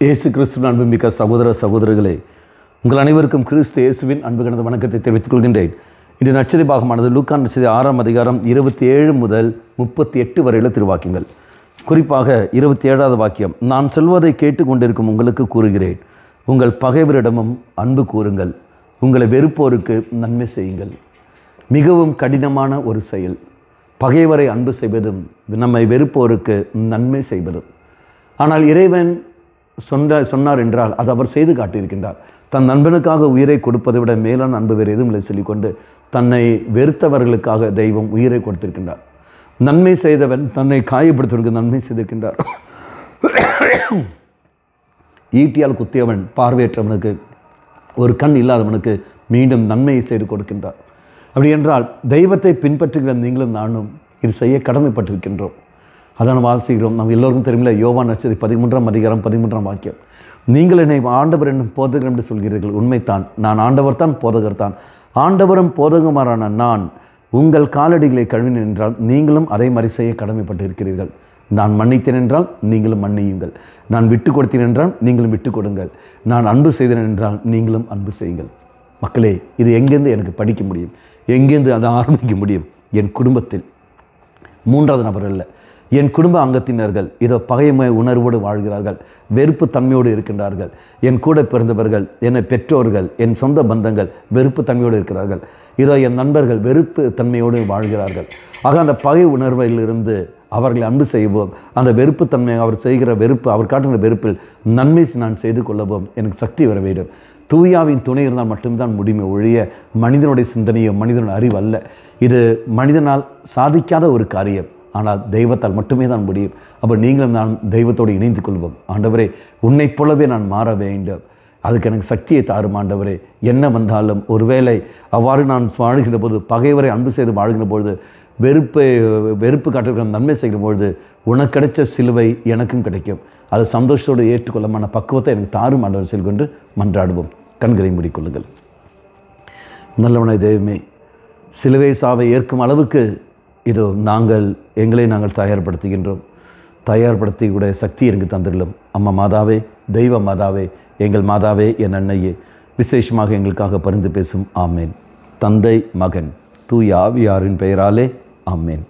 இயேசு கிறிஸ்துவின் அன்புமிக்க சகோதர சகோதரிகளே, உங்கள் அனைவருக்கும் கிறிஸ்து இயேசுவின் அன்பு கலந்த வணக்கத்தை தெரிவித்துக் கொள்கின்றேன். இன்று நற்செய்தி பாகமானது லூக்கா நற்செய்தி 6ஆம் அதிகாரம் 27 முதல் 38 வரையுள்ள திருவாக்கியங்கள். குறிப்பாக 27வது வாக்கியம், நான் சொல்வதை கேட்டுக்கொண்டிருக்கும் உங்களுக்கு கூறுகிறேன், உங்கள் பகைவரிடமும் அன்பு கூறுங்கள், உங்களை வெறுப்போருக்கு நன்மை செய்யுங்கள். மிகவும் கடினமான ஒரு செயல், பகைவரை அன்பு செய்வதும் நம்மை வெறுப்போருக்கு நன்மை செய்வதும். ஆனால் இறைவன் சொன்னார் என்றால் அது அவர் செய்து காட்டியிருக்கின்றார். தன் நண்பனுக்காக உயிரை கொடுப்பதை விட மேலான அன்பு வேறு எதுவும் இல்லை சொல்லிக்கொண்டு தன்னை வெறுத்தவர்களுக்காக தெய்வம் உயிரை கொடுத்திருக்கின்றார். நன்மை செய்தவன் தன்னை காயப்படுத்துவதற்கு நன்மை செய்திருக்கின்றார். ஈட்டியால் குத்தியவன் பார்வையற்றவனுக்கு, ஒரு கண் இல்லாதவனுக்கு மீண்டும் நன்மையை செய்து கொடுக்கின்றார். அப்படி என்றால் தெய்வத்தை பின்பற்றுகிற நீங்களும் நானும் இது செய்ய கடமைப்பட்டிருக்கின்றோம். அதான் வாசிக்கிறோம். நம்ம எல்லோருக்கும் தெரியுமில்ல, யோவான் நற்செய்தி 13ஆம் அதிகாரம் 13ஆம் வாக்கியம், நீங்கள் என்னை ஆண்டவர் என்னும் போதகர் என்று சொல்கிறீர்கள், உண்மைத்தான், நான் ஆண்டவர் தான், போதகர் தான். ஆண்டவரும் போதகமாரான நான் உங்கள் காலடிகளை கழுவினேன் என்றால் நீங்களும் அதே மாதிரி செய்ய கடமைப்பட்டு இருக்கிறீர்கள். நான் மன்னித்தேன் என்றால் நீங்களும் மன்னியுங்கள். நான் விட்டு கொடுத்தேன் என்றால் நீங்களும் விட்டு கொடுங்கள். நான் அன்பு செய்தேன் என்றால் நீங்களும் அன்பு செய்யுங்கள். மக்களே, இது எங்கேருந்து எனக்கு படிக்க முடியும்? எங்கேருந்து அதை ஆரம்பிக்க முடியும்? என் குடும்பத்தில், மூன்றாவது நபர் அல்ல, என் குடும்ப அங்கத்தினர்கள் இதோ பகைமை உணர்வோடு வாழ்கிறார்கள், வெறுப்பு தன்மையோடு இருக்கின்றார்கள். என் கூட பிறந்தவர்கள், என்னை பெற்றோர்கள், என் சொந்த பந்தங்கள் வெறுப்பு தன்மையோடு இருக்கிறார்கள். இதோ என் நண்பர்கள் வெறுப்பு தன்மையோடு வாழ்கிறார்கள். ஆக அந்த பகை உணர்விலிருந்து அவர்களை அன்பு செய்வோம். அந்த வெறுப்பு தன்மை, அவர் செய்கிற வெறுப்பு, அவர் காட்டுகிற வெறுப்பில் நன்மை நான் செய்து கொள்ளவும் எனக்கு சக்தி வர வேண்டும். தூயாவின் துணை இருந்தால் மட்டும்தான் முடியுமே ஒழிய மனிதனுடைய சிந்தனையோ மனிதனுடைய அறிவு அல்ல. இது மனிதனால் சாதிக்காத ஒரு காரியம், ஆனால் தெய்வத்தால் மட்டுமே தான் முடியும். அப்போ நீங்களும் நான் தெய்வத்தோடு இணைந்து கொள்வோம். ஆண்டவரே, உன்னைப் போலவே நான் மாற வேண்டும், அதுக்கு எனக்கு சக்தியை தாரும் ஆண்டவரே. என்ன வந்தாலும் ஒருவேளை அவ்வாறு நான் வாழ்கிற போது, பகைவரை அன்பு செய்து வாழ்கிற பொழுது, வெறுப்பு காட்டுகிற நன்மை செய்கிற பொழுது உனக்கு கிடைச்ச சிலுவை எனக்கும் கிடைக்கும். அது சந்தோஷத்தோடு ஏற்றுக்கொள்ளமான பக்குவத்தை எனக்கு தாரும் ஆண்டவர் செல்கொண்டு மன்றாடுவோம். கண்களை மூடிக்கொள்ளுங்கள். நல்லவனாய் தெய்வமே, சிலுவை சாவை ஏற்கும் அளவுக்கு இதோ எங்களை நாங்கள் தயார்படுத்துகின்றோம். தயார்படுத்திக்கூடிய சக்தி எனக்கு தந்துள்ளோம். அம்மா மாதாவே, தெய்வ மாதாவே, எங்கள் மாதாவே, என் அன்னையே, விசேஷமாக எங்களுக்காக பரிந்து பேசும். ஆமேன். தந்தை, மகன், தூய ஆவியாரின் பெயராலே ஆமேன்.